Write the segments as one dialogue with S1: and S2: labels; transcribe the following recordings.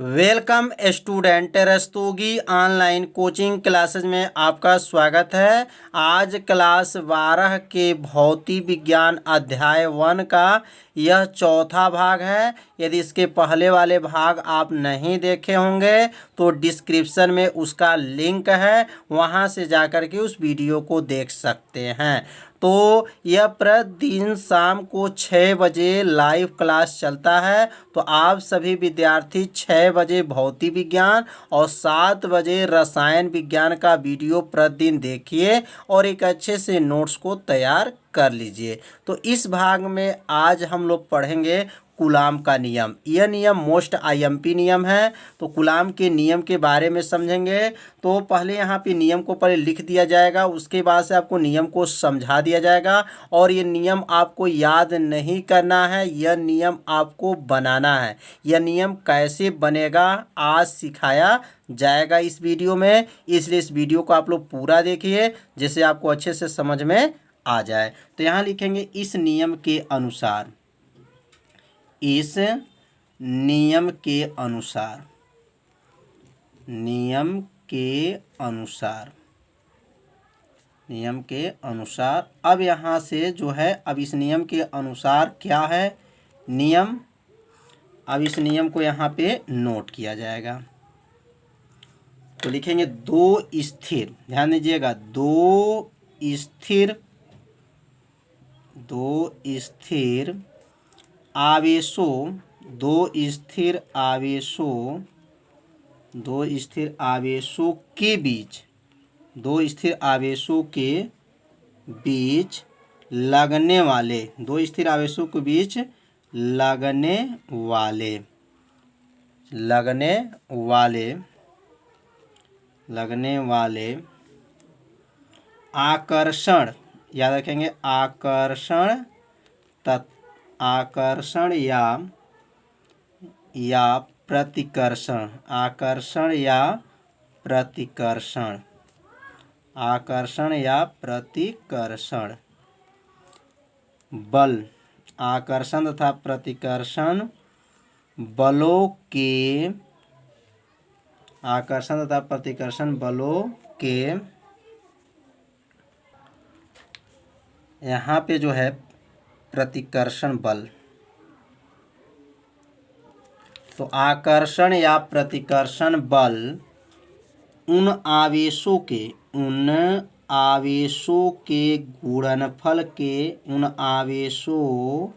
S1: Welcome student, Rastogi online coaching classes में आपका स्वागत है। आज क्लास 12 के भौतिक विज्ञान अध्याय 1 का यह चौथा भाग है। यदि इसके पहले वाले भाग आप नहीं देखे होंगे तो डिस्क्रिप्शन में उसका लिंक है, वहां से जाकर के उस वीडियो को देख सकते हैं। तो यह प्रतिदिन शाम को 6 बजे लाइव क्लास चलता है। तो आप सभी विद्यार्थी 6 बजे भौतिक विज्ञान और 7 बजे रसायन विज्ञान का वीडियो प्रतिदिन देखिए और एक अच्छे से नोट्स को तैयार कर लीजिए। तो इस भाग में आज हम लोग पढ़ेंगे कूलाम का नियम। यह नियम मोस्ट आईएमपी नियम है। तो कूलाम के नियम के बारे में समझेंगे। तो पहले यहाँ पे नियम को पहले लिख दिया जाएगा, उसके बाद से आपको नियम को समझा दिया जाएगा। और ये नियम आपको याद नहीं करना है, यह नियम आपको बनाना है। यह नियम कैसे बनेगा आज सिखाया जाएगा इस वीडियो में, इसलिए इस वीडियो को आप लोग पूरा देखिए जिससे आपको अच्छे से समझ में आ जाए। तो यहाँ लिखेंगे इस नियम के अनुसार, इस नियम के अनुसार, नियम के अनुसार, नियम के अनुसार। अब यहाँ से जो है, अब इस नियम के अनुसार क्या है नियम, अब इस नियम को यहाँ पे नोट किया जाएगा। तो लिखेंगे दो स्थिर, ध्यान दीजिएगा, दो स्थिर आवेशों, दो स्थिर आवेशों के बीच, दो स्थिर आवेशों के बीच लगने वाले, दो स्थिर आवेशों के बीच लगने वाले आकर्षण, याद रखेंगे, आकर्षण या प्रतिकर्षण, आकर्षण या प्रतिकर्षण बल, आकर्षण तथा प्रतिकर्षण बलों के, आकर्षण तथा प्रतिकर्षण बलों के, यहाँ पे जो है प्रतिकर्षण बल, तो आकर्षण या प्रतिकर्षण बल उन आवेशों के, उन आवेशों के गुणनफल के, उन आवेशों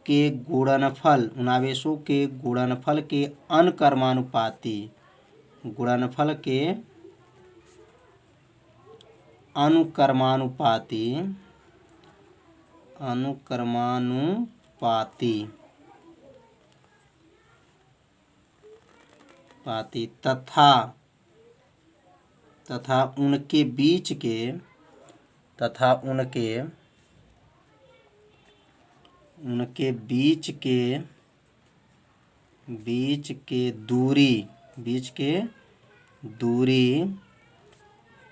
S1: के गुणनफल, उन आवेशों के गुणनफल के अनुक्रमानुपाती, गुणनफल के अनुक्रमानुपाती तथा उनके बीच के, तथा उनके बीच के दूरी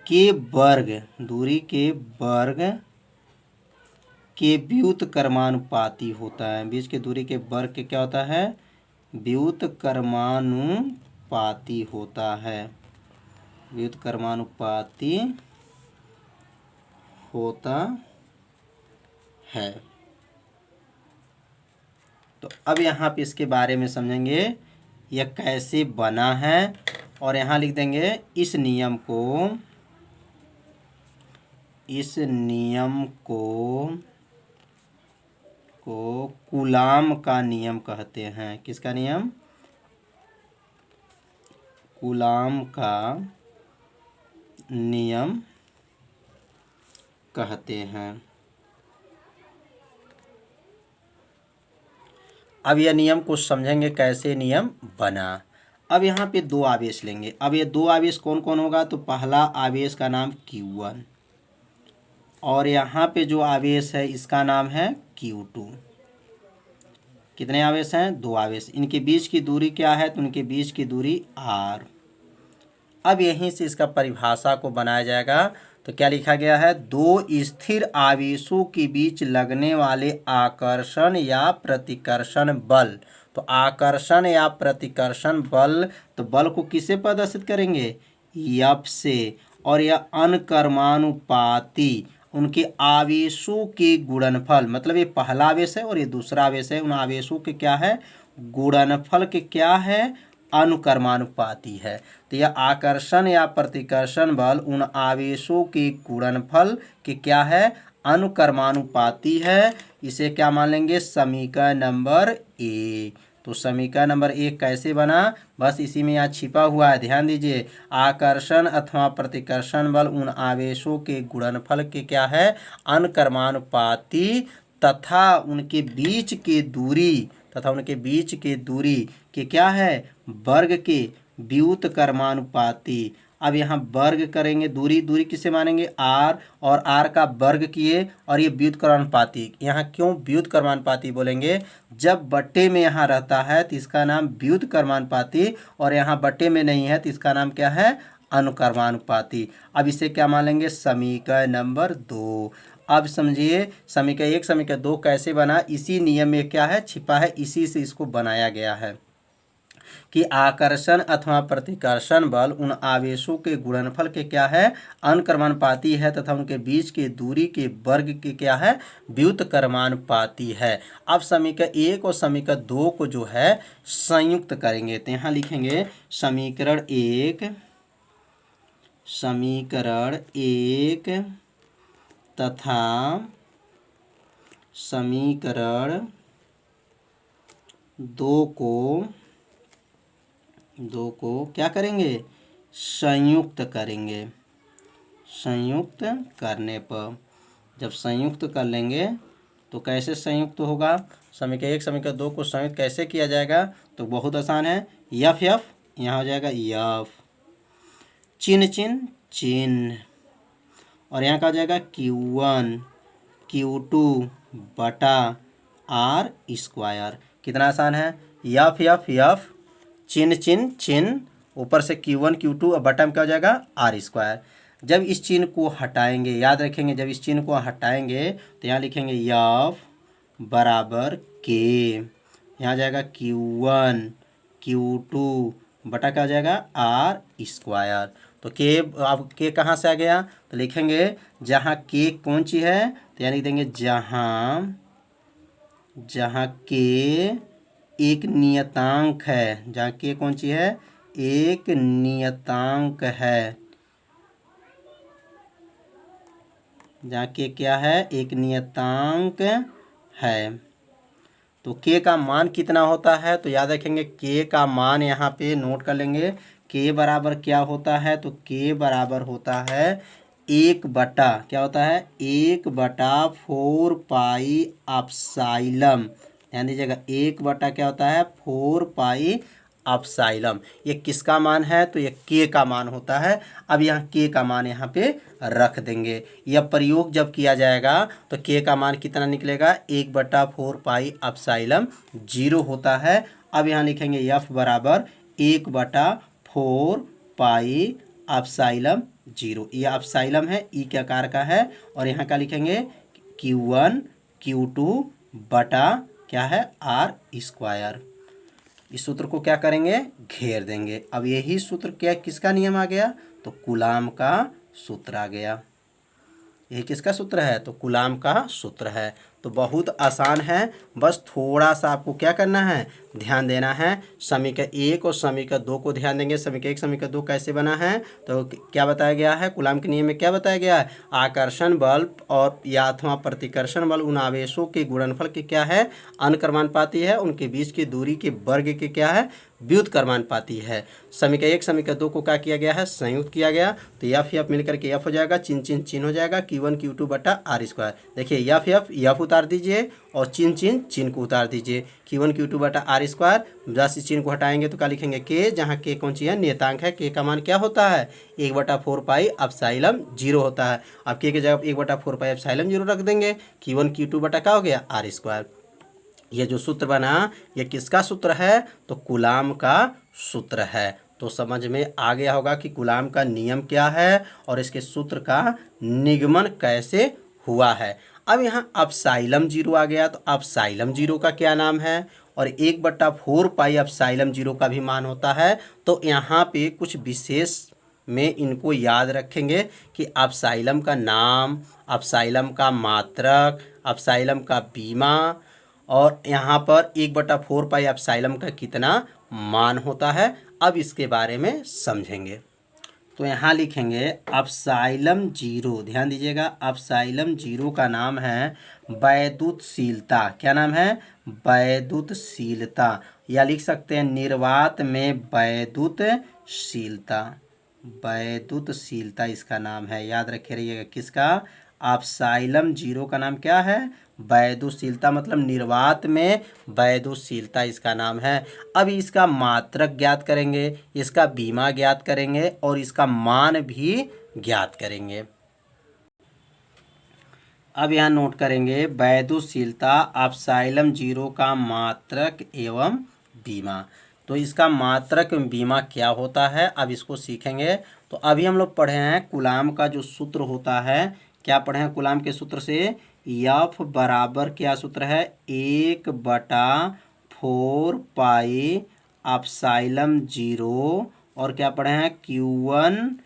S1: के वर्ग के व्युत्क्रमानुपाती होता है। बीच के दूरी के वर्ग के क्या होता है, व्युत्क्रमानुपाती होता है, व्युत्क्रमानुपाती होता है। तो अब यहाँ पे इसके बारे में समझेंगे यह कैसे बना है। और यहाँ लिख देंगे इस नियम को कूलाम का नियम कहते हैं। किसका नियम? कूलाम का नियम कहते हैं। अब यह नियम को समझेंगे कैसे नियम बना। अब यहाँ पे दो आवेश लेंगे। अब ये दो आवेश कौन कौन होगा, तो पहला आवेश का नाम Q1 और यहाँ पे जो आवेश है इसका नाम है Q2। कितने आवेश हैं? दो आवेश। इनके बीच की दूरी क्या है, तो इनके बीच की दूरी R। अब यहीं से इसका परिभाषा को बनाया जाएगा। तो क्या लिखा गया है, दो स्थिर आवेशों के बीच लगने वाले आकर्षण या प्रतिकर्षण बल। तो आकर्षण या प्रतिकर्षण बल, तो बल को किससे प्रदर्शित करेंगे, एफ से। और यह अनकर्मानुपाती उनके आवेशों के गुणनफल, मतलब ये पहला आवेश है और ये दूसरा आवेश है, उन आवेशों के क्या है, गुणनफल के क्या है, अनुकर्मानुपाती है। तो यह आकर्षण या प्रतिकर्षण बल उन आवेशों के गुणनफल के क्या है, अनुकर्मानुपाती है। इसे क्या मान लेंगे, समीकरण नंबर ए। तो समीकरण नंबर 1 कैसे बना, बस इसी में यहाँ छिपा हुआ है, ध्यान दीजिए। आकर्षण अथवा प्रतिकर्षण बल उन आवेशों के गुणनफल के क्या है, अनुकर्मानुपाती तथा उनके बीच के दूरी के क्या है, वर्ग के व्युत्क्रमानुपाती। अब यहाँ वर्ग करेंगे, दूरी किसे मानेंगे, आर, और आर का वर्ग किए और ये व्युत्क्रमानुपाती। यहाँ क्यों व्युत्क्रमानुपाती बोलेंगे, जब बट्टे में यहाँ रहता है तो इसका नाम व्युत्क्रमानुपाती, और यहाँ बट्टे में नहीं है तो इसका नाम क्या है, अनुकर्मानुपाती। अब इसे क्या मान लेंगे, समीकरण नंबर 2। अब समझिए समीकरण 1 समीकरण 2 कैसे बना, इसी नियम में क्या है छिपा है, इसी से इसको बनाया गया है कि आकर्षण अथवा प्रतिकर्षण बल उन आवेशों के गुणनफल के क्या है, अनुक्रमानुपाती है तथा उनके बीच के दूरी के वर्ग के क्या है, व्युत्क्रमानुपाती है। अब समीकरण 1 और समीकरण 2 को जो है संयुक्त करेंगे, तो यहाँ लिखेंगे समीकरण 1 तथा समीकरण 2 को क्या करेंगे, संयुक्त करेंगे। संयुक्त करने पर, जब संयुक्त कर लेंगे तो कैसे संयुक्त होगा, समीकरण 1 समीकरण 2 को संयुक्त कैसे किया जाएगा, तो बहुत आसान है। यफ यहाँ हो जाएगा यफ, चिन्ह, और यहाँ का हो जाएगा Q1 Q2 बटा आर स्क्वायर। कितना आसान है, यफ चिन्ह, ऊपर से Q1 Q2 और बटा में क्या हो जाएगा, आर स्क्वायर। जब इस चिन्ह को हटाएंगे, याद रखेंगे, जब इस चिन्ह को हटाएंगे तो यहाँ लिखेंगे यफ बराबर के, यहाँ जाएगा Q1 Q2 बटा क्या हो जाएगा, आर स्क्वायर। तो के, अब के कहाँ से आ गया, तो लिखेंगे जहाँ के कौन सी है, तो यानी देंगे जहाँ के एक नियतांक है, जहाँ के कौन सी है, एक नियतांक है, जहाँ के क्या है, एक नियतांक है। तो के का मान कितना होता है, तो याद रखेंगे के का मान यहाँ पे नोट कर लेंगे। के बराबर क्या होता है, तो के बराबर होता है 1/, क्या होता है, 1/4 पाई एप्सिलॉन। ध्यान दीजिएगा 1/ क्या होता है, 4 पाई एप्सिलॉन। ये किसका मान है, तो ये के का मान होता है। अब यहाँ के का मान यहाँ पे रख देंगे। यह प्रयोग जब किया जाएगा तो के का मान कितना निकलेगा, 1/4 पाई एप्सिलॉन 0 होता है। अब यहाँ लिखेंगे एफ बराबर 1/4 पाई एप्सिलॉन 0। ये एप्सिलॉन है, ई के आकार का है, और यहाँ का लिखेंगे Q1 Q2 बटा क्या है, आर स्क्वायर। इस सूत्र को क्या करेंगे, घेर देंगे। अब यही सूत्र क्या, किसका नियम आ गया, तो कूलाम का सूत्र आ गया। यही किसका सूत्र है, तो कूलाम का सूत्र है। तो बहुत आसान है, बस थोड़ा सा आपको क्या करना है, ध्यान देना है। समीकरण 1 और समीकरण 2 को ध्यान देंगे। समीकरण 1 समीकरण 2 कैसे बना है, तो क्या बताया गया है, कूलाम के नियम में क्या बताया गया है, आकर्षण बल और या अथवा प्रतिकर्षण बल उन आवेशों के गुणनफल के क्या है, अनुक्रमानुपाती है, उनके बीच की दूरी के वर्ग के क्या है, व्युत्क्रमानुपाती है। समीकरण 1 समीकरण 2 को क्या किया गया है, संयुक्त किया गया। तो एफ मिलकर के एफ हो जाएगा, चिन्ह हो जाएगा, Q1 Q2 बटा आर स्क्वायर। देखिए एफ उतार दीजिए और चिन्ह को उतार दीजिए, Q1 Q2 बटा आर स्क्वायर। बस इस चिन्ह को हटाएंगे तो क्या लिखेंगे, के, जहाँ के कौन सी है, नियतांक है। के का मान क्या होता है, 1/4 पाई एप्सिलॉन 0 होता है। अब के जगह 1/4 पाई एप्सिलॉन 0 रख देंगे। Q1 Q2 बटा क्या हो गया, आर स्क्वायर। ये जो सूत्र बना ये किसका सूत्र है, तो कूलाम का सूत्र है। तो समझ में आ गया होगा कि कूलाम का नियम क्या है और इसके सूत्र का निगमन कैसे हुआ है। अब यहाँ अपसाइलम जीरो आ गया, तो अपसाइलम जीरो का क्या नाम है और 1/4 पाई अपसाइलम जीरो का भी मान होता है। तो यहाँ पे कुछ विशेष में इनको याद रखेंगे कि अपसाइलम का नाम, अपसाइलम का मात्रक, अपसाइलम का बीमा और यहाँ पर 1/4 पाई अपसाइलम का कितना मान होता है। अब इसके बारे में समझेंगे। तो यहाँ लिखेंगे अपसाइलम जीरो, ध्यान दीजिएगा अपसाइलम जीरो का नाम है वैद्युतशीलता। क्या नाम है? वैद्युतशीलता, या लिख सकते हैं निर्वात में वैद्युतशीलता। वैद्युतशीलता इसका नाम है, याद रखे रहिएगा। किसका? अपसाइलम जीरो का नाम क्या है? वैद्युतशीलता, मतलब निर्वात में वैद्युतशीलता इसका नाम है। अब इसका मात्रक ज्ञात करेंगे, इसका बीमा ज्ञात करेंगे और इसका मान भी ज्ञात करेंगे। अब यहाँ नोट करेंगे वैद्युतशीलता अपसाइलम जीरो का मात्रक एवं बीमा। तो इसका मात्रक एवं बीमा क्या होता है, अब इसको सीखेंगे। तो अभी हम लोग पढ़े हैं कूलाम का जो सूत्र होता है, क्या पढ़े हैं कूलाम के सूत्र से? F बराबर क्या सूत्र है? 1/4 पाई अपसाइलम जीरो, और क्या पढ़े हैं? Q1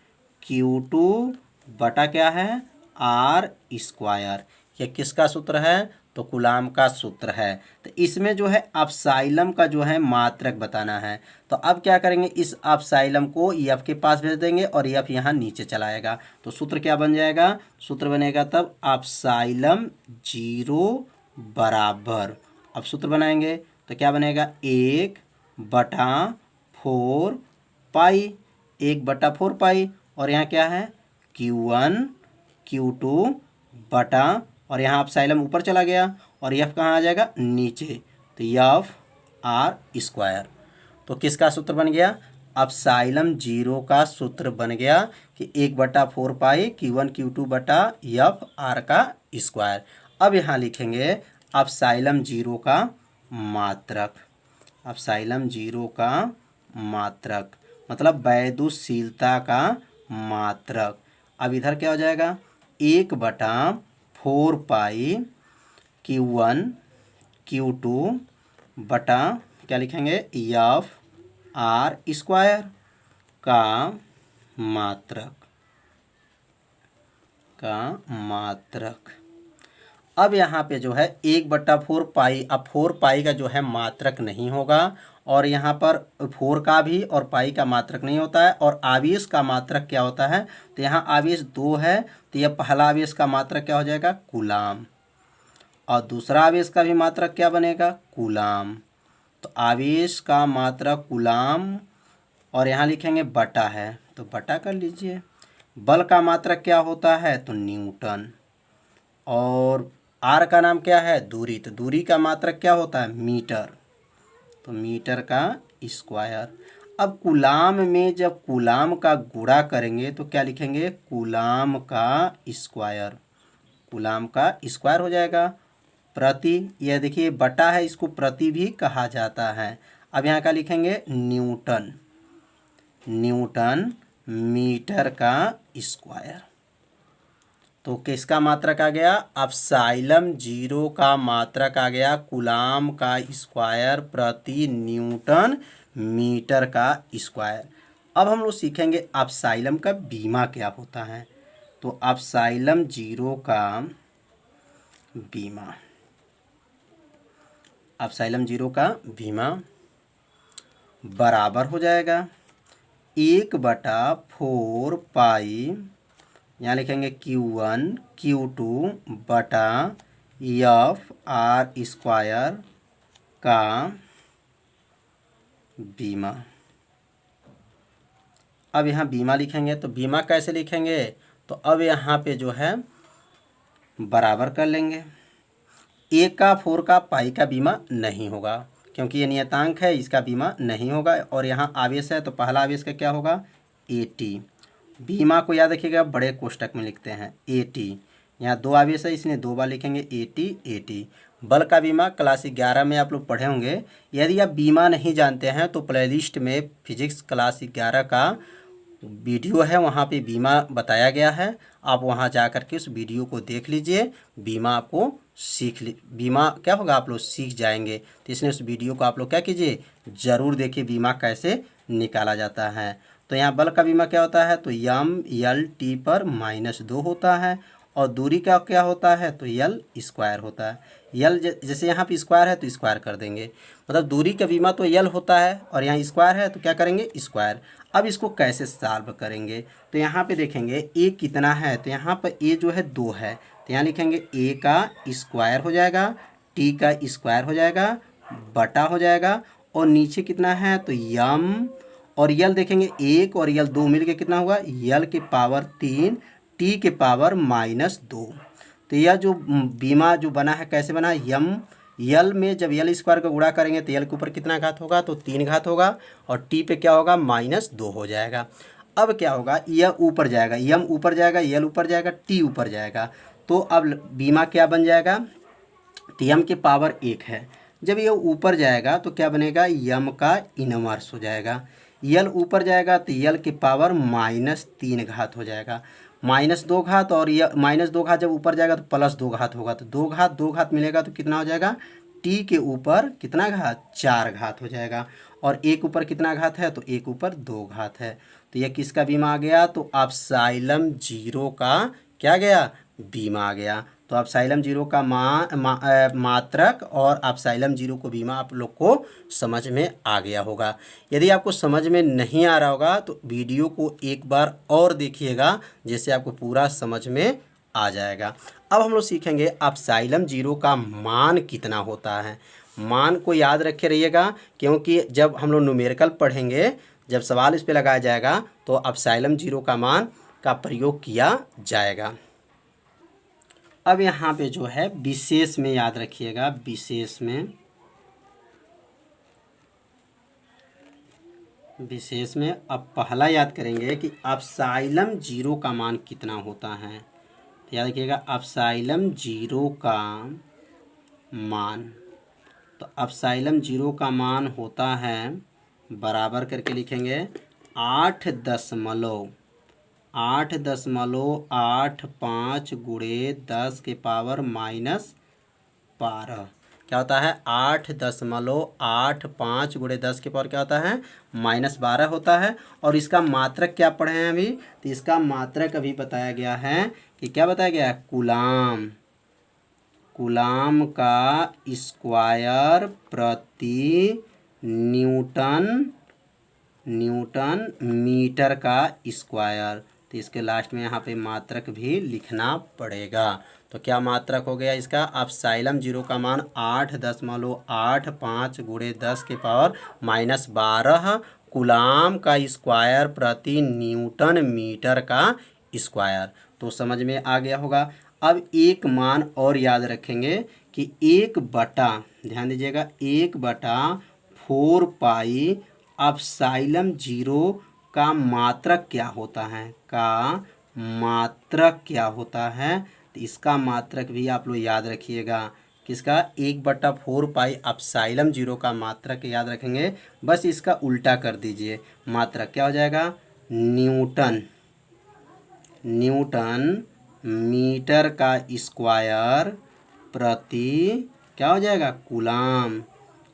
S1: Q2 बटा क्या है? R square. ये किसका सूत्र है? तो कूलाम का सूत्र है। तो इसमें जो है अपसाइलम का जो है मात्रक बताना है। तो अब क्या करेंगे, इस अपसाइलम को F के पास भेज देंगे और F यहाँ नीचे चलाएगा। तो सूत्र क्या बन जाएगा? सूत्र बनेगा तब अपसाइलम जीरो बराबर, अब सूत्र बनाएंगे तो क्या बनेगा? 1/4 पाई, 1/4 पाई, और यहाँ क्या है? Q1 Q2 बटा, और यहाँ अपसाइलम ऊपर चला गया और F कहाँ आ जाएगा? नीचे। तो F R स्क्वायर। तो किसका सूत्र बन गया? अपसाइलम जीरो का सूत्र बन गया कि 1/4 पाई Q1 Q2 बटा F R का स्क्वायर। अब यहाँ लिखेंगे अपसाइलम जीरो का मात्रक। अपसाइलम जीरो का मात्रक मतलब वैद्युतशीलता का मात्रक। अब इधर क्या हो जाएगा? 1/4 पाई Q1 Q2 बटा क्या लिखेंगे? F R स्क्वायर का मात्रक। अब यहाँ पे जो है 1/4 पाई, अब 4 पाई का जो है मात्रक नहीं होगा और यहाँ पर 4 का भी और पाई का मात्रक नहीं होता है। और आवेश का मात्रक क्या होता है? तो यहाँ आवेश 2 है, तो यह पहला आवेश का मात्रक क्या हो जाएगा? कूलाम। और दूसरा आवेश का भी मात्रक क्या बनेगा? कूलाम। तो आवेश का मात्रक कूलाम, और यहाँ लिखेंगे बटा है तो बटा कर लीजिए। बल का मात्रक क्या होता है? तो न्यूटन। और आर का नाम क्या है? दूरी। तो दूरी का मात्रक क्या होता है? मीटर। तो मीटर का स्क्वायर। अब कूलाम में जब कूलाम का गुणा करेंगे तो क्या लिखेंगे? कूलाम का स्क्वायर। कूलाम का स्क्वायर हो जाएगा। प्रति, यह देखिए बटा है, इसको प्रति भी कहा जाता है। अब यहाँ का लिखेंगे न्यूटन। न्यूटन मीटर का स्क्वायर। तो किसका मात्रक आ गया? अपसाइलम जीरो का मात्रक आ गया कूलाम का स्क्वायर प्रति न्यूटन मीटर का स्क्वायर। अब हम लोग सीखेंगे अपसाइलम का बीमा क्या होता है। तो अपसाइलम जीरो का बीमा, अपसाइलम जीरो का बीमा बराबर हो जाएगा 1/4 पाई, यहाँ लिखेंगे Q1 Q2 बटा F R स्क्वायर का बीमा। अब यहाँ बीमा लिखेंगे तो बीमा कैसे लिखेंगे? तो अब यहाँ पे जो है बराबर कर लेंगे। 1/4 का पाई का बीमा नहीं होगा क्योंकि ये नियतांक है, इसका बीमा नहीं होगा। और यहाँ आवेश है तो पहला आवेश का क्या होगा? AT। बीमा को याद रखिएगा, बड़े कोष्टक में लिखते हैं AT। यहाँ 2 आवेश है इसलिए 2 बार लिखेंगे AT बल का बीमा क्लास 11 में आप लोग पढ़े होंगे। यदि आप बीमा नहीं जानते हैं तो प्लेलिस्ट में फिजिक्स क्लास 11 का वीडियो है, वहाँ पे बीमा बताया गया है, आप वहाँ जा कर के उस वीडियो को देख लीजिए। बीमा आपको बीमा क्या होगा, आप लोग सीख जाएंगे। तो इसलिए उस वीडियो को आप लोग क्या कीजिए, ज़रूर देखिए बीमा कैसे निकाला जाता है। तो यहाँ बल का बीमा क्या होता है, तो MLT पर -2 होता है और दूरी का क्या होता है, तो L स्क्वायर होता है। L जैसे यहाँ पे स्क्वायर है तो स्क्वायर कर देंगे, मतलब दूरी का बीमा तो L होता है और यहाँ स्क्वायर है तो क्या करेंगे, स्क्वायर। अब इसको कैसे सॉल्व करेंगे, तो यहाँ पे देखेंगे A कितना है, तो यहाँ पर A जो है 2 है, तो यहाँ लिखेंगे A का स्क्वायर हो जाएगा, T का स्क्वायर हो जाएगा, बटा हो जाएगा, और नीचे कितना है, तो M और L देखेंगे 1 और L 2 मिल के कितना हुआ, L के पावर 3 T के पावर -2। तो यह जो बीमा जो बना है कैसे बना है, L में जब L स्क्वायर का गुणा करेंगे तो L के ऊपर कितना घात होगा, तो 3 घात होगा, और T पे क्या होगा, -2 हो जाएगा। अब क्या होगा, यह ऊपर जाएगा, M ऊपर जाएगा, L ऊपर जाएगा, T ऊपर जाएगा, तो अब बीमा क्या बन जाएगा, तो M के पावर 1 है, जब ये ऊपर जाएगा तो क्या बनेगा, M का इनवर्स हो जाएगा। L ऊपर जाएगा तो L के पावर -3 घात हो जाएगा, -2 घात, और यह -2 घात जब ऊपर जाएगा तो +2 घात होगा, तो 2 घात मिलेगा तो कितना हो जाएगा, T के ऊपर कितना घात, 4 घात हो जाएगा, और एक ऊपर कितना घात है, तो एक ऊपर 2 घात है। तो यह किसका बीमा आ गया, तो एप्सिलॉन 0 का क्या गया, बीमा आ गया। तो एप्सिलॉन 0 का मात्रक और एप्सिलॉन 0 को बीमा आप लोग को समझ में आ गया होगा। यदि आपको समझ में नहीं आ रहा होगा तो वीडियो को एक बार और देखिएगा, जिससे आपको पूरा समझ में आ जाएगा। अब हम लोग सीखेंगे एप्सिलॉन 0 का मान कितना होता है। मान को याद रखे रहिएगा, क्योंकि जब हम लोग न्यूमेरिकल पढ़ेंगे, जब सवाल इस पे लगाया जाएगा तो एप्सिलॉन 0 का मान का प्रयोग किया जाएगा। अब यहाँ पे जो है विशेष में याद रखिएगा, विशेष में अब पहला याद करेंगे कि एप्सिलॉन 0 का मान कितना होता है। तो याद रखिएगा एप्सिलॉन 0 का मान, तो एप्सिलॉन 0 का मान होता है, बराबर करके लिखेंगे 8.85 गुणे 10 के पावर -12। क्या होता है, 8.85 गुणे 10 के पावर क्या होता है, -12 होता है। और इसका मात्रक क्या पढ़े हैं अभी, तो इसका मात्रक अभी बताया गया है कि क्या बताया गया है, कूलाम का स्क्वायर प्रति न्यूटन मीटर का स्क्वायर। तो इसके लास्ट में यहाँ पे मात्रक भी लिखना पड़ेगा। तो क्या मात्रक हो गया इसका, एप्सिलॉन 0 का मान 8.85 गुणे 10 के पावर -12 कूलाम का स्क्वायर प्रति न्यूटन मीटर का स्क्वायर। तो समझ में आ गया होगा। अब एक मान और याद रखेंगे कि 1/, ध्यान दीजिएगा, 1/4 पाई एप्सिलॉन 0 का मात्रक क्या होता है, तो इसका मात्रक भी आप लोग याद रखिएगा। किसका, 1/4 पाई एप्सिलॉन 0 का मात्रक याद रखेंगे, बस इसका उल्टा कर दीजिए, मात्रक क्या हो जाएगा, न्यूटन मीटर का स्क्वायर प्रति क्या हो जाएगा,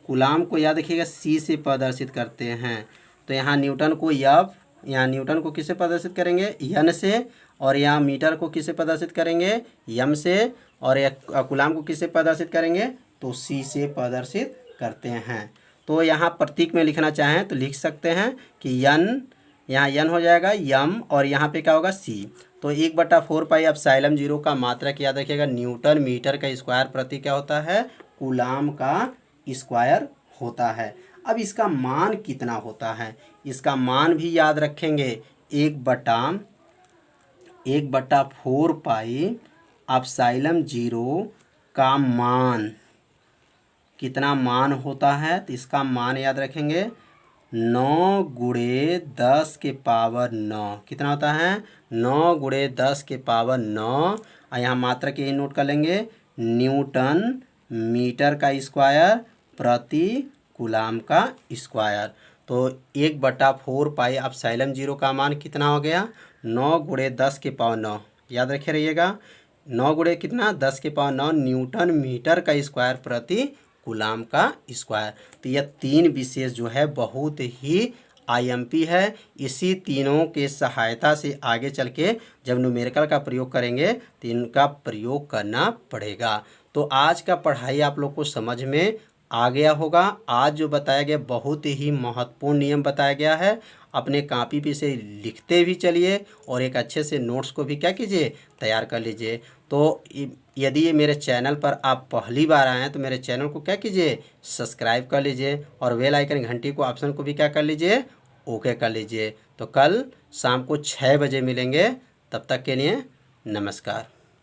S1: कूलाम को याद रखिएगा C से प्रदर्शित करते हैं। तो यहाँ न्यूटन को यहाँ न्यूटन को किससे प्रदर्शित करेंगे, N से, और यहाँ मीटर को किससे प्रदर्शित करेंगे, M से, और कूलाम को किससे प्रदर्शित करेंगे, तो C से प्रदर्शित करते हैं। तो यहाँ प्रतीक में लिखना चाहें तो लिख सकते हैं कि N, यहाँ N हो जाएगा M, और यहाँ पे क्या होगा, C। तो 1/4 पाई एप्सिलॉन 0 का मात्रक याद रखिएगा, न्यूटन मीटर का स्क्वायर प्रति क्या होता है, कूलाम का स्क्वायर होता है। अब इसका मान कितना होता है, इसका मान भी याद रखेंगे, 1/4 पाई एप्सिलॉन 0 का मान कितना मान होता है, तो इसका मान याद रखेंगे 9 गुणे 10 के पावर 9। कितना होता है, 9 गुणे 10 के पावर 9 और यहाँ मात्रक यही नोट कर लेंगे, न्यूटन मीटर का स्क्वायर प्रति कूलाम का स्क्वायर। तो 1/4 पाई एप्सिलॉन 0 का मान कितना हो गया, 9 × 10⁹ याद रखे रहिएगा, 9 गुणे कितना 10⁹ न्यूटन मीटर का स्क्वायर प्रति कूलाम का स्क्वायर। तो यह 3 विशेष जो है बहुत ही आईएमपी है। इसी तीनों के सहायता से आगे चल के जब न्यूमेरिकल का प्रयोग करेंगे तो इनका प्रयोग करना पड़ेगा। तो आज का पढ़ाई आप लोग को समझ में आ गया होगा। आज जो बताया गया बहुत ही महत्वपूर्ण नियम बताया गया है। अपने कॉपी पे से लिखते भी चलिए और एक अच्छे से नोट्स को भी क्या कीजिए, तैयार कर लीजिए। तो यदि ये मेरे चैनल पर आप पहली बार आए हैं तो मेरे चैनल को क्या कीजिए, सब्सक्राइब कर लीजिए और बेल आइकन घंटी को ऑप्शन को भी क्या कर लीजिए, ओके कर लीजिए। तो कल शाम को 6 बजे मिलेंगे, तब तक के लिए नमस्कार।